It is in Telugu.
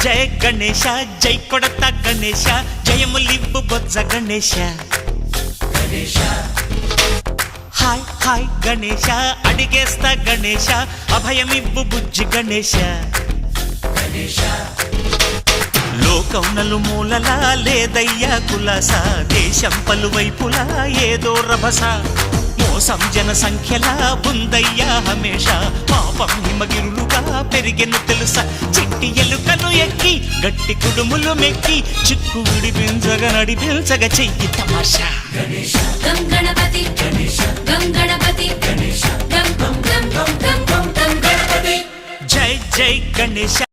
జయ గణేశ జై కొడత గణేశ జయములివ్వు బొజ్జ గణేశ హాయ్ హాయ్ గణేశ అడిగేస్తా గణేశ అభయమివ్వు బుజ్జి గణేశ లోకం నలుమూలలా లేదయ్యా కులాస దేశం పలువైపులా ఏదో రభస మోసం జన సంఖ్యలా ఉందయ్యా హమేష పాపం హిమగిరులుగా పెరిగెను తెలుసా చిట్టి ఎలుకను ఎక్కి గట్టి కుడుములు మెక్కి చిక్కు విడిపించగ నడిపించగ చెయ్యి తమాషా గం గణపతి గం గణపతి గం గం గం గం గం గం గణపతి జై జై గణేశ